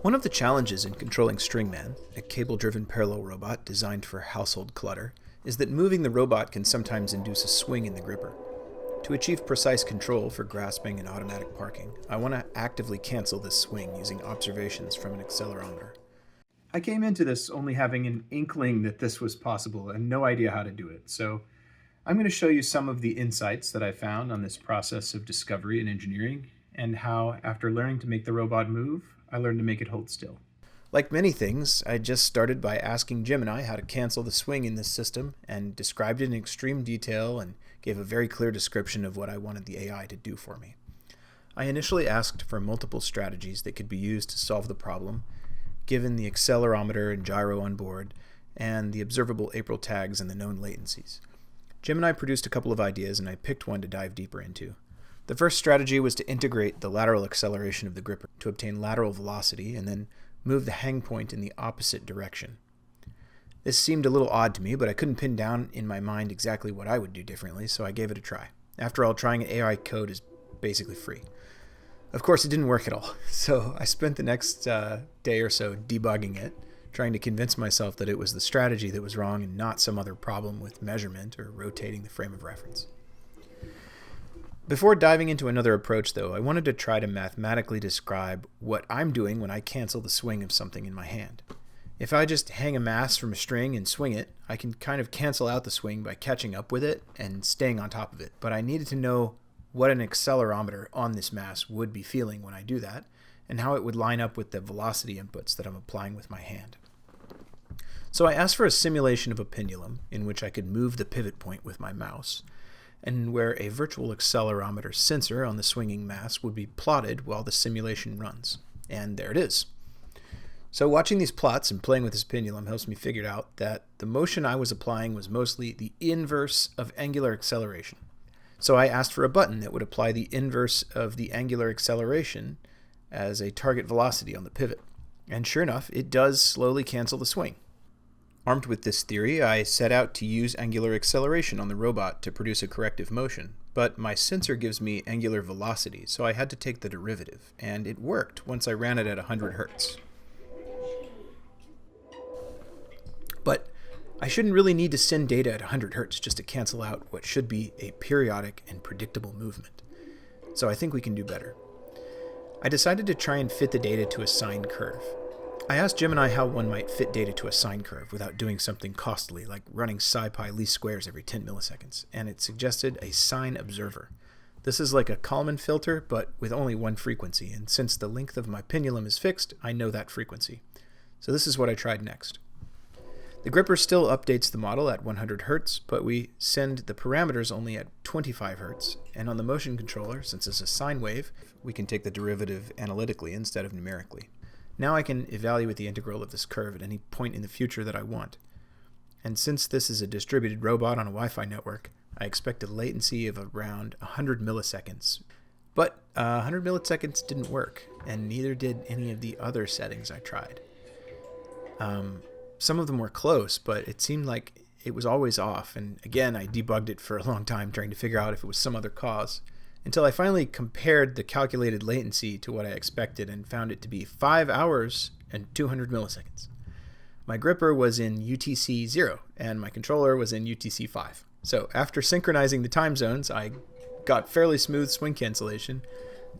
One of the challenges in controlling Stringman, a cable-driven parallel robot designed for household clutter, is that moving the robot can sometimes induce a swing in the gripper. To achieve precise control for grasping and automatic parking, I want to actively cancel this swing using observations from an accelerometer. I came into this only having an inkling that this was possible and no idea how to do it, so I'm going to show you some of the insights that I found on this process of discovery and engineering, and how, after learning to make the robot move, I learned to make it hold still. Like many things, I just started by asking Gemini how to cancel the swing in this system, and described it in extreme detail and gave a very clear description of what I wanted the AI to do for me. I initially asked for multiple strategies that could be used to solve the problem, given the accelerometer and gyro on board, and the observable April tags and the known latencies. Gemini produced a couple of ideas, and I picked one to dive deeper into. The first strategy was to integrate the lateral acceleration of the gripper to obtain lateral velocity and then move the hang point in the opposite direction. This seemed a little odd to me, but I couldn't pin down in my mind exactly what I would do differently, so I gave it a try. After all, trying an AI code is basically free. Of course, it didn't work at all, so I spent the next day or so debugging it, trying to convince myself that it was the strategy that was wrong and not some other problem with measurement or rotating the frame of reference. Before diving into another approach, though, I wanted to try to mathematically describe what I'm doing when I cancel the swing of something in my hand. If I just hang a mass from a string and swing it, I can kind of cancel out the swing by catching up with it and staying on top of it. But I needed to know what an accelerometer on this mass would be feeling when I do that, and how it would line up with the velocity inputs that I'm applying with my hand. So I asked for a simulation of a pendulum in which I could move the pivot point with my mouse, and where a virtual accelerometer sensor on the swinging mass would be plotted while the simulation runs. And there it is. So watching these plots and playing with this pendulum helps me figure out that the motion I was applying was mostly the inverse of angular acceleration. So I asked for a button that would apply the inverse of the angular acceleration as a target velocity on the pivot. And sure enough, it does slowly cancel the swing. Armed with this theory, I set out to use angular acceleration on the robot to produce a corrective motion, but my sensor gives me angular velocity, so I had to take the derivative, and it worked once I ran it at 100 Hertz. But I shouldn't really need to send data at 100 Hertz just to cancel out what should be a periodic and predictable movement. So I think we can do better. I decided to try and fit the data to a sine curve. I asked Gemini how one might fit data to a sine curve without doing something costly like running SciPy least squares every 10 milliseconds, and it suggested a sine observer. This is like a Kalman filter, but with only one frequency, and since the length of my pendulum is fixed, I know that frequency. So this is what I tried next. The gripper still updates the model at 100 Hertz, but we send the parameters only at 25 Hertz, and on the motion controller, since it's a sine wave, we can take the derivative analytically instead of numerically. Now I can evaluate the integral of this curve at any point in the future that I want. And since this is a distributed robot on a Wi-Fi network, I expect a latency of around 100 milliseconds. But 100 milliseconds didn't work, and neither did any of the other settings I tried. Some of them were close, but it seemed like it was always off, and again I debugged it for a long time trying to figure out if it was some other cause, until I finally compared the calculated latency to what I expected and found it to be 5 hours and 200 milliseconds. My gripper was in UTC 0 and my controller was in UTC 5. So after synchronizing the time zones, I got fairly smooth swing cancellation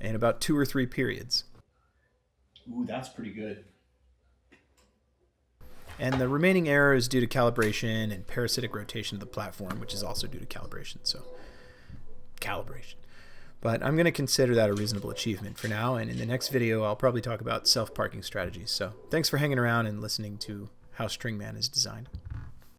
in about 2 or 3 periods. Ooh, that's pretty good. And the remaining error is due to calibration and parasitic rotation of the platform, which is also due to calibration. So, calibration. But I'm going to consider that a reasonable achievement for now, and in the next video I'll probably talk about self-parking strategies. So thanks for hanging around and listening to how Stringman is designed.